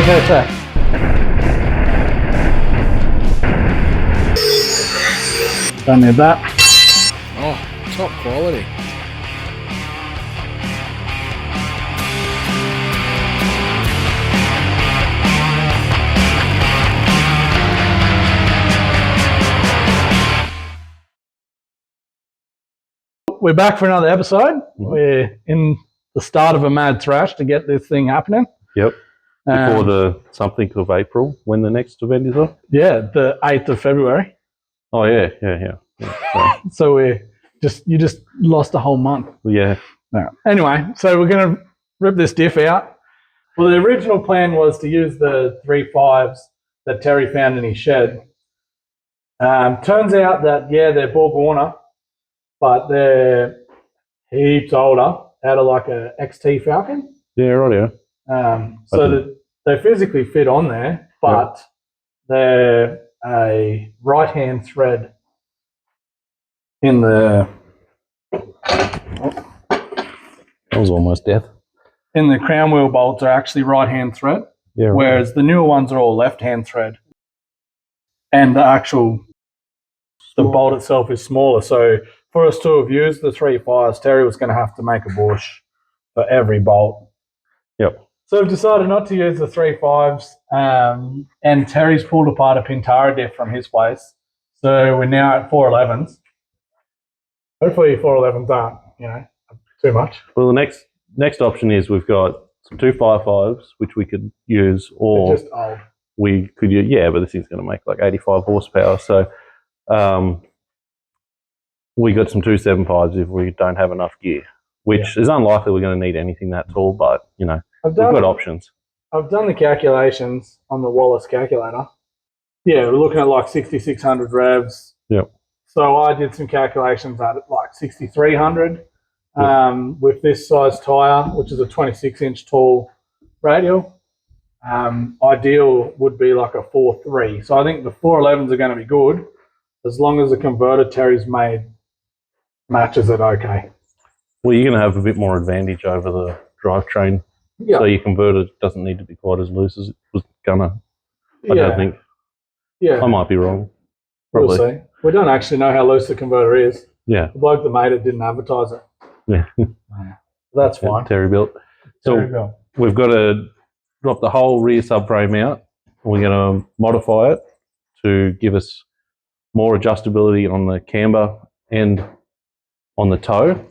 fair check. Don't need that. Oh, top quality. We're back for another episode. We're in the start of a mad thrash to get this thing happening. Yep. Before the something of April, when the next event is on? Yeah, the 8th of February. Oh, yeah. So you just lost a whole month. Yeah. No. Anyway, so we're going to rip this diff out. Well, the original plan was to use the 3.5s that Terry found in his shed. Turns out that, yeah, they're Borg Warner, but they're heaps older, out of like a XT Falcon. Yeah, right, So that they physically fit on there, but they're a right-hand thread in the... That was almost death. In the crown wheel bolts are actually right-hand thread, whereas the newer ones are all left-hand thread. And the bolt itself is smaller. So for us to have used the 3.5s, Terry was going to have to make a bush for every bolt. Yep. So we've decided not to use the 3.5s, and Terry's pulled apart a Pintara diff from his place. So we're now at 4.11s. Hopefully 4.11s aren't, too much. Well, the next option is we've got some 2.55s, which we could use, or They're just old. we could use, but this thing's going to make like 85 horsepower. So we got some 2.75s if we don't have enough gear, which is unlikely we're going to need anything that tall, but, we've got options. I've done the calculations on the Wallace calculator. Yeah, we're looking at like 6,600 revs. Yep. So I did some calculations at like 6,300 with this size tyre, which is a 26-inch tall radial. Ideal would be like a 4.3. So I think the 4.11s are going to be good as long as the converter Terry's made matches it okay. Well, you're going to have a bit more advantage over the drivetrain. Yeah. So your converter doesn't need to be quite as loose as it was gonna. I don't think. Yeah. I might be wrong. Probably. We'll see. We don't actually know how loose the converter is. Yeah. The bloke that made it didn't advertise it. Yeah. That's fine. Terry built. So we've got to drop the whole rear subframe out. We're going to modify it to give us more adjustability on the camber and on the toe.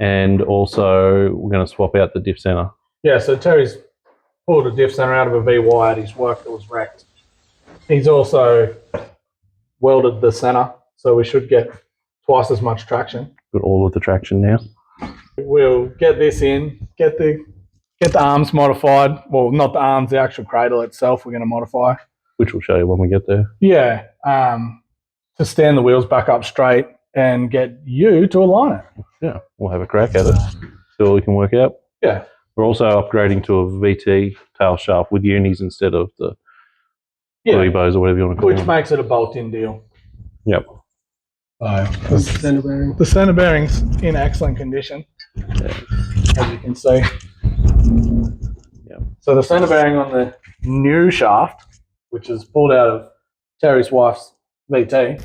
And also we're going to swap out the diff center. Yeah, so Terry's pulled a diff center out of a VY at his work that was wrecked. He's also welded the center, so we should get twice as much traction. Got all of the traction now. We'll get this in, get the arms modified. Well, not the arms, the actual cradle itself we're going to modify. Which we'll show you when we get there. Yeah, to stand the wheels back up straight and get you to align it. Yeah, we'll have a crack at it. See what we can work out. Yeah. We're also upgrading to a VT tail shaft with unis instead of the Rebows or whatever you want to call them. Which makes it a bolt-in deal. Yep. The center bearing's in excellent condition, as you can see. Yep. So the center bearing on the new shaft, which is pulled out of Terry's wife's VT,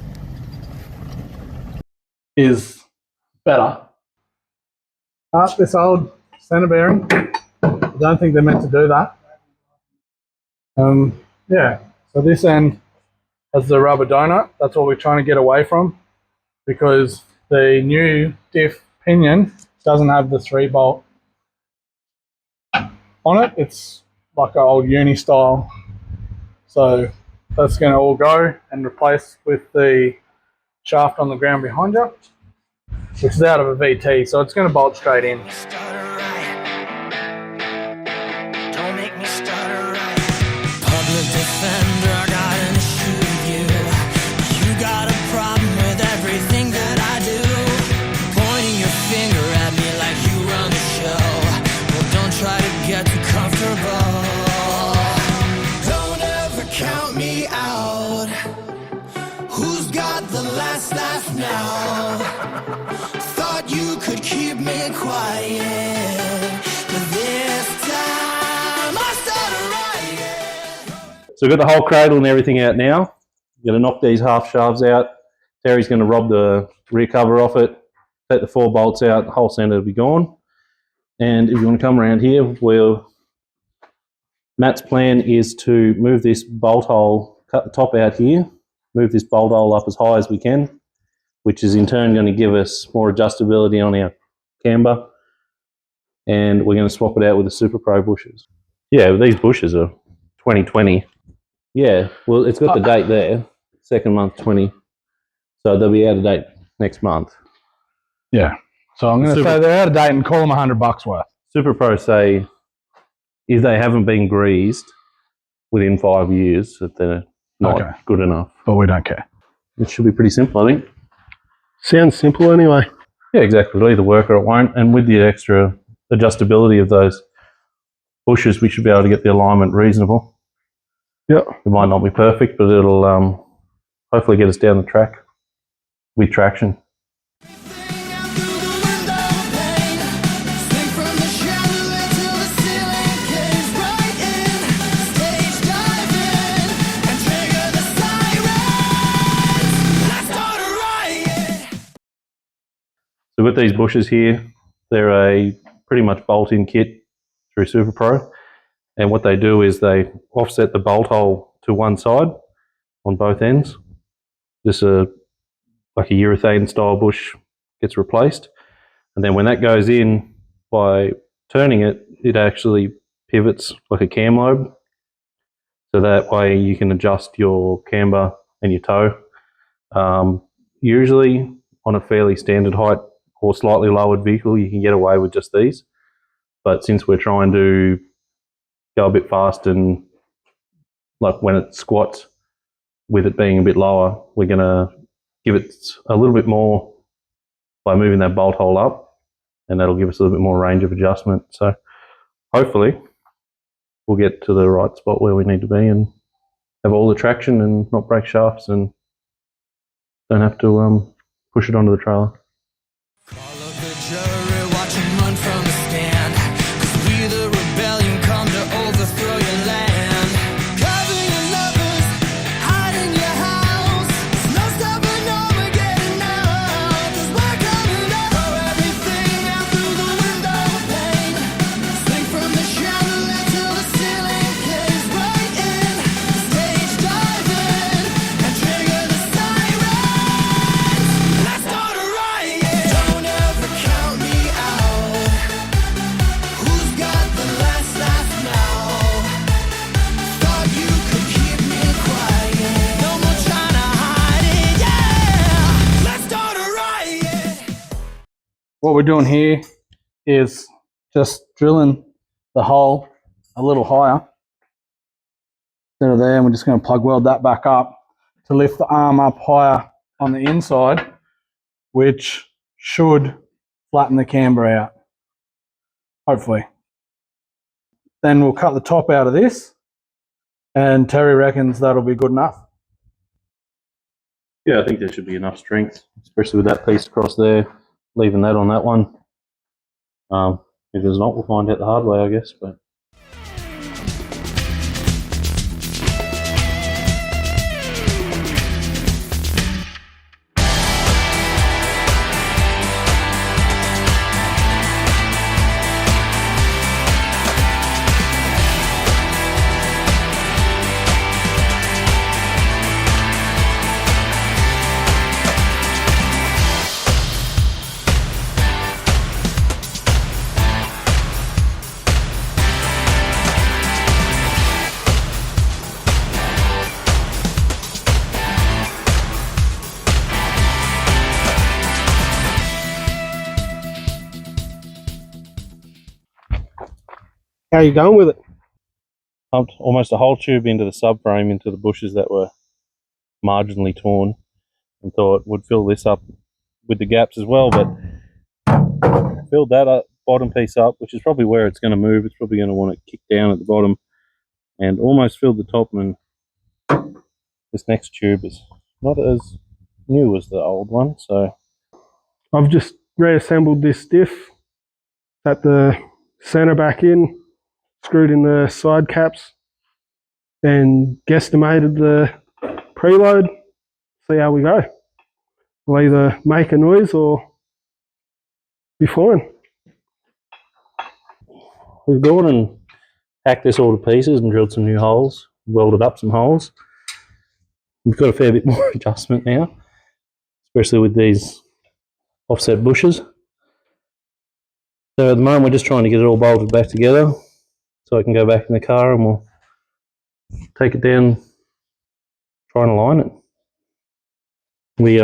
is better. This old center bearing, I don't think they're meant to do that. So this end has the rubber donut. That's what we're trying to get away from, because the new diff pinion doesn't have the 3-bolt on it. It's like an old uni style. So that's going to all go and replace with the shaft on the ground behind you, which is out of a VT, so it's going to bolt straight in. Quiet, but this time I started right. So we've got the whole cradle and everything out now. We're going to knock these half shafts out. Terry's going to rob the rear cover off it, take the 4 bolts out, the whole centre will be gone. And if you want to come around here, Matt's plan is to move this bolt hole, cut the top out here, move this bolt hole up as high as we can, which is in turn going to give us more adjustability on our camber. And we're going to swap it out with the Super Pro bushes. Yeah, these bushes are 2020. Yeah, well, it's got the date there, second month 20. So they'll be out of date next month. Yeah. So I'm going to say they're out of date and call them $100 worth. Super Pro say if they haven't been greased within 5 years, that they're not good enough. But we don't care. It should be pretty simple, I think. Sounds simple anyway. Yeah, exactly. It'll either work or it won't. And with the extra adjustability of those bushes, we should be able to get the alignment reasonable. Yep. It might not be perfect, but it'll hopefully get us down the track with traction. So with these bushes here, they're a pretty much bolt-in kit through Super Pro. And what they do is they offset the bolt hole to one side on both ends. This like a urethane style bush gets replaced. And then when that goes in, by turning it, it actually pivots like a cam lobe. So that way you can adjust your camber and your toe. Usually on a fairly standard height or slightly lowered vehicle, you can get away with just these. But since we're trying to go a bit fast and like when it squats with it being a bit lower, we're going to give it a little bit more by moving that bolt hole up, and that'll give us a little bit more range of adjustment. So hopefully we'll get to the right spot where we need to be and have all the traction and not break shafts and don't have to push it onto the trailer. Call up the jury, watch 'em run from the stand. 'Cause we the rebellion come to overthrow your land. Cover your lovers, hide in your house. There's no stopping Armageddon now. 'Cause we're coming up. Throw everything out through the window pane. Swing from the chandelier till the ceiling caves right in. Stage dive in and trigger the sirens. Let's start a riot. Don't ever count me out. Who's got the last laugh now? Thought you could keep me quiet. No more trying to hide it. Yeah, let's start a riot. What we're doing here is just drilling the hole a little higher. Instead of there, and we're just going to plug weld that back up to lift the arm up higher on the inside, which should flatten the camber out, hopefully. Then we'll cut the top out of this, and Terry reckons that'll be good enough. Yeah, I think there should be enough strength, especially with that piece across there, leaving that on that one. If there's not, we'll find out the hard way, I guess. But How you going with it? pumped almost a whole tube into the subframe, into the bushes that were marginally torn, and thought would fill this up with the gaps as well, but filled that up, bottom piece up, which is probably where it's going to move. It's probably going to want to kick down at the bottom, and almost filled the top, and this next tube is not as new as the old one. So I've just reassembled this diff, at the center back in, screwed in the side caps, and guesstimated the preload. See how we go. We'll either make a noise or be fine. We've gone and hacked this all to pieces and drilled some new holes, welded up some holes. We've got a fair bit more adjustment now, especially with these offset bushes. So at the moment we're just trying to get it all bolted back together so I can go back in the car and we'll take it down, try and align it. We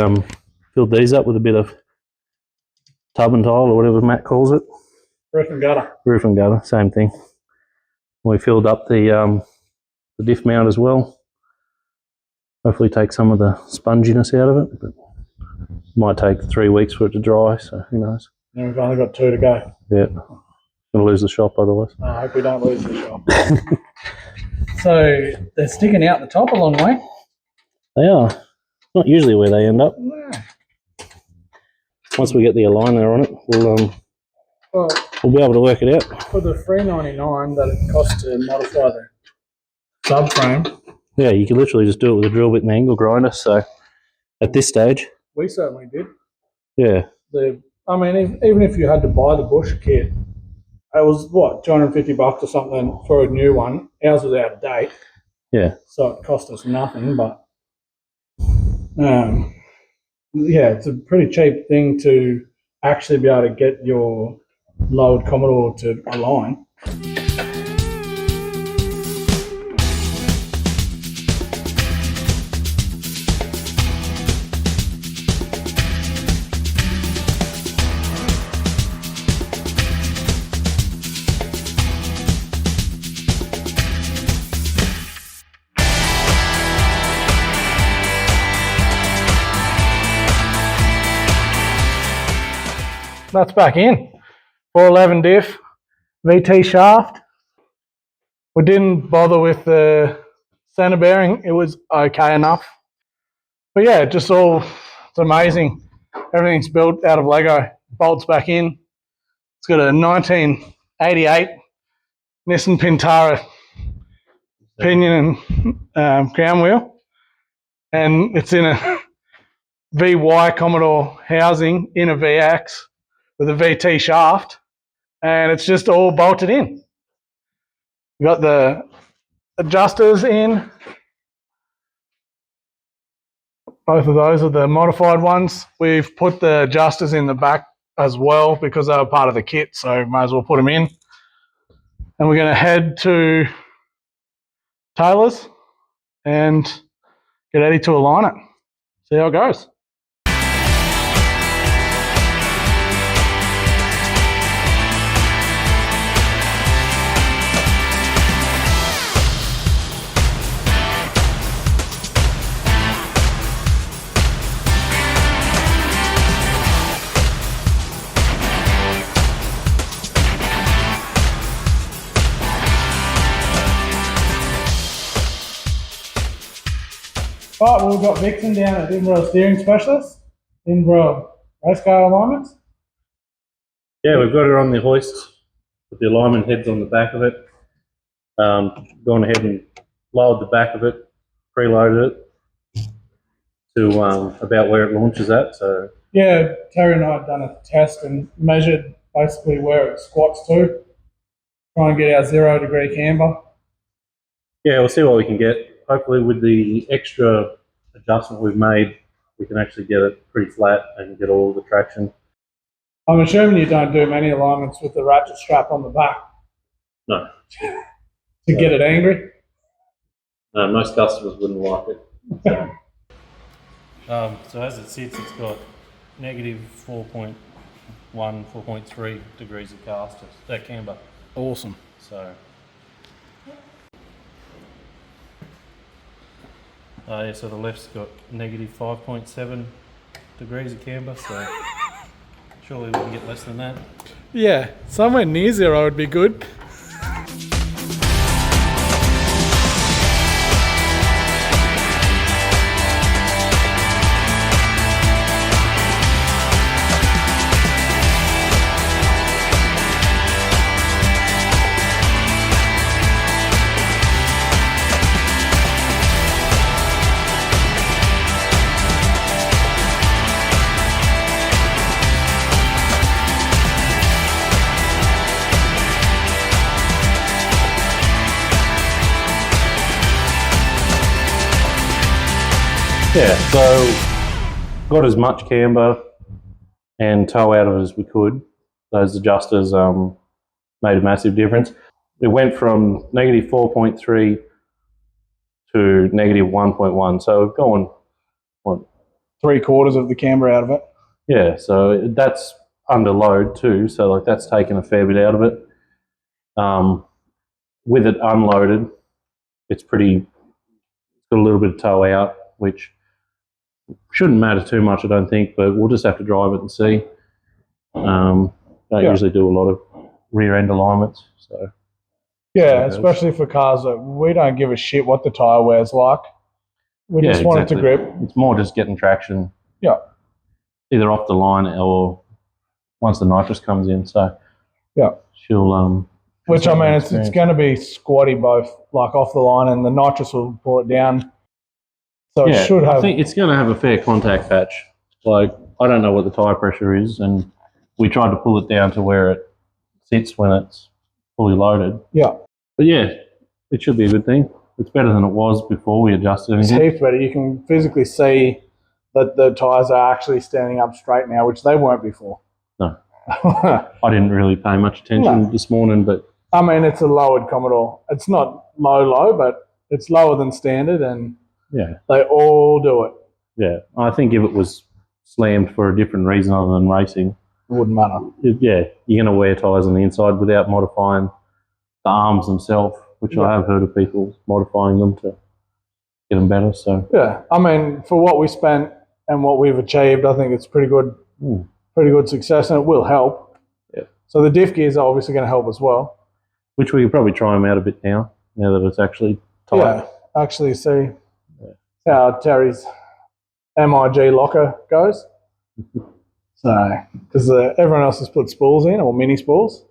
filled these up with a bit of tub and tile or whatever Matt calls it. Roof and gutter. Roof and gutter, same thing. We filled up the diff mount as well. Hopefully take some of the sponginess out of it, but it might take 3 weeks for it to dry, so who knows. And we've only got 2 to go. Yeah, gonna lose the shop otherwise. I hope we don't lose the shop. So they're sticking out the top a long way. They are. Not usually where they end up. No. Once we get the aligner on it, Well, we'll be able to work it out. for the $3.99 that it costs to modify the subframe, Yeah, you can literally just do it with a drill bit and angle grinder. So at this stage, we certainly did. yeah, I mean, even if you had to buy the bush kit, it was what, $250 or something for a new one. Ours was out of date, yeah, so it cost us nothing. But yeah, it's a pretty cheap thing to actually be able to get your lowered Commodore to align. That's back in. 411 diff, VT shaft. We didn't bother with the center bearing. It was okay enough. But yeah, it's amazing. Everything's built out of Lego. Bolts back in. It's got a 1988 Nissan Pintara pinion and crown wheel. And it's in a VY Commodore housing in a VX with a VT shaft, and it's just all bolted in. We've got the adjusters in. Both of those are the modified ones. We've put the adjusters in the back as well because they were part of the kit, so might as well put them in. And we're going to head to Taylor's and get Eddie to align it. See how it goes. But we've got Vixen down at Edinburgh Steering Specialist, Edinburgh race car alignments. yeah. We've got it on the hoist with the alignment heads on the back of it. Gone ahead and lowered the back of it, preloaded it to about where it launches at. So Yeah, Terry and I have done a test and measured basically where it squats to. Try and get our 0 degree camber. yeah, we'll see what we can get. Hopefully with the extra adjustment we've made, we can actually get it pretty flat and get all the traction. I'm assuming you don't do many alignments with the ratchet strap on the back No, to get it angry. no, most customers wouldn't like it. So as it sits, it's got negative 4.1, 4.3 degrees of casters, that camber. Awesome. So, yeah, so the left's got negative 5.7 degrees of camber, so surely we can get less than that. Yeah, somewhere near 0 would be good. Yeah, so got as much camber and toe out of it as we could. Those adjusters made a massive difference. It went from negative 4.3 to negative 1.1. So we've gone, what? 3/4 of the camber out of it. Yeah, so that's under load too. So like that's taken a fair bit out of it. With it unloaded, it's got a little bit of toe out, which shouldn't matter too much, I don't think, but we'll just have to drive it and see. Don't usually do a lot of rear end alignments, so. Yeah, especially for cars that we don't give a shit what the tyre wear's like. We just want it to grip. It's more just getting traction. Yeah. Either off the line or once the nitrous comes in. So yeah, she'll which I mean, it's going to be Scotty both, like off the line, and the nitrous will pull it down. So it should have. I think it's going to have a fair contact patch. Like I don't know what the tyre pressure is, and we tried to pull it down to where it sits when it's fully loaded. Yeah. But yeah, it should be a good thing. It's better than it was before we adjusted anything. It's heaps better. You can physically see that the tyres are actually standing up straight now, which they weren't before. No. I didn't really pay much attention this morning, but... I mean, it's a lowered Commodore. It's not low, but it's lower than standard, and they all do it. Yeah, I think if it was slammed for a different reason other than racing... It wouldn't matter. You're going to wear tyres on the inside without modifying the arms themselves, which I have heard of people modifying them to get them better. So yeah, I mean, for what we spent and what we've achieved, I think it's pretty good. Pretty good success, and it will help. Yeah. So the diff gears are obviously going to help as well. Which we can probably try them out a bit now that it's actually tight. Yeah, actually see how Terry's MIG locker goes. So, because everyone else has put spools in, or mini spools.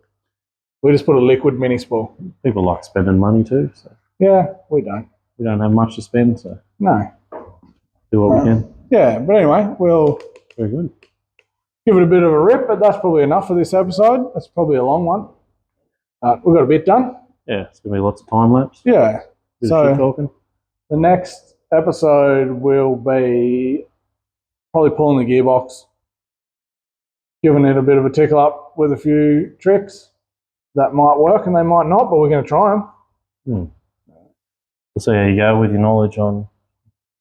We just put a liquid mini spool. People like spending money too. So yeah, we don't. We don't have much to spend, so no. Do what we can. Yeah, but anyway, we'll very good. Give it a bit of a rip, but that's probably enough for this episode. That's probably a long one. We've got a bit done. Yeah, it's going to be lots of time lapse. Yeah. Bit of shit talking. The next episode will be probably pulling the gearbox, giving it a bit of a tickle up with a few tricks that might work and they might not, but we're going to try them. We'll see how you go with your knowledge on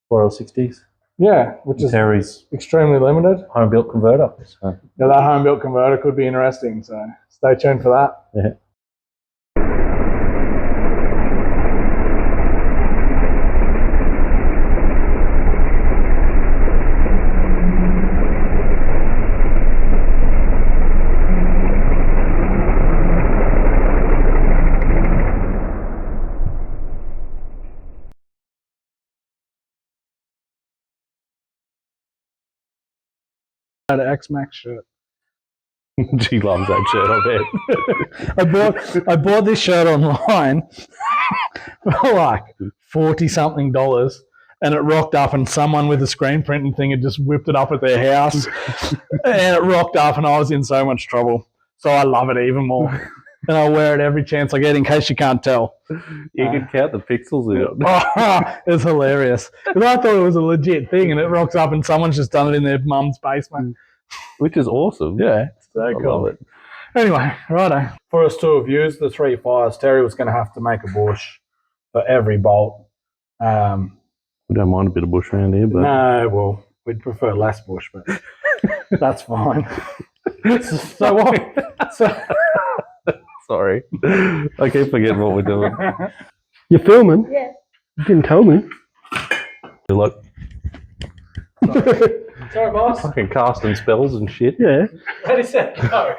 4L60s. Yeah, which is Terry's extremely limited. Home-built converter. So. Yeah, that home-built converter could be interesting, so stay tuned for that. Yeah. An X-Max shirt. She loves that shirt, I bet. I bought this shirt online for like $40-something, and it rocked up, and someone with a screen printing thing had just whipped it up at their house, and it rocked up, and I was in so much trouble. So I love it even more, and I wear it every chance I get, in case you can't tell. You can count the pixels in it. Oh, it's hilarious. Because I thought it was a legit thing, and it rocks up, and someone's just done it in their mum's basement. Which is awesome. Yeah, it's so cool. I love it. Anyway, righto. For us to have used the 3 fires, Terry was going to have to make a bush for every bolt. We don't mind a bit of bush around here, but no, well, we'd prefer less bush, but that's fine. So what? Sorry, I keep forgetting what we're doing. You're filming? Yeah. You didn't tell me. Look, Sorry, boss. fucking casting spells and shit. Yeah. Ready, set, go.